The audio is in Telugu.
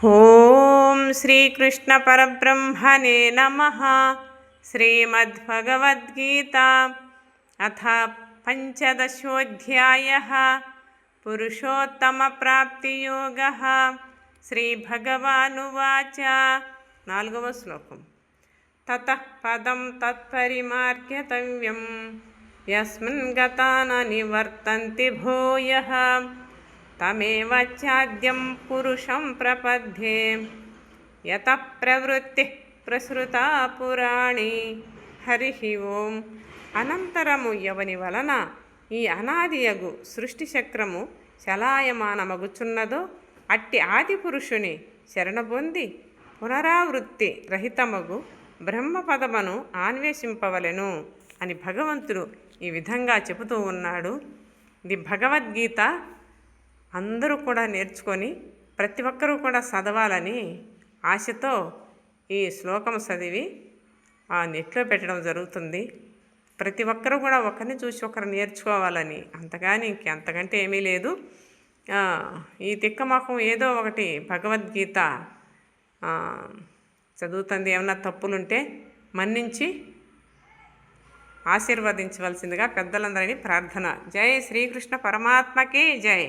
ఓం శ్రీకృష్ణ పరబ్రహ్మణే నమః. శ్రీమద్భగవద్గీత అథ పంచదశోऽధ్యాయః. పురుషోత్తమప్రాప్తియోగः. శ్రీభగవానువాచ. 4వ శ్లోకం. తతః పదం తత్పరిమార్గతవ్యం యస్మిన్ గతా న నివర్తంతి భూయః తమేవ చాద్యం పురుషం ప్రపద్యే యతః ప్రవృత్తిః ప్రసృతా పురాణి. హరి ఓం. అనంతరము ఎవని వలన ఈ అనాదియగు సృష్టి చక్రము చలాయమానమగుచున్నదో అట్టి ఆది పురుషుని శరణబొంది పునరావృత్తి రహితమగు బ్రహ్మపదమును అన్వేషింపవలెను అని భగవంతుడు ఈ విధంగా చెబుతూ ఉన్నాడు. ఇది భగవద్గీత అందరూ కూడా నేర్చుకొని ప్రతి ఒక్కరూ కూడా చదవాలని ఆశతో ఈ శ్లోకం చదివి నెట్లో పెట్టడం జరుగుతుంది. ప్రతి ఒక్కరూ కూడా ఒకరిని చూసి ఒకరు నేర్చుకోవాలని, అంతగాని అంతకంటే ఏమీ లేదు. ఈ తిక్కమొఖం ఏదో ఒకటి భగవద్గీత చదువుతుంది. ఏమన్నా తప్పులుంటే మన్నించి ఆశీర్వదించవలసిందిగా పెద్దలందరినీ ప్రార్థన. జై శ్రీకృష్ణ పరమాత్మకి జై.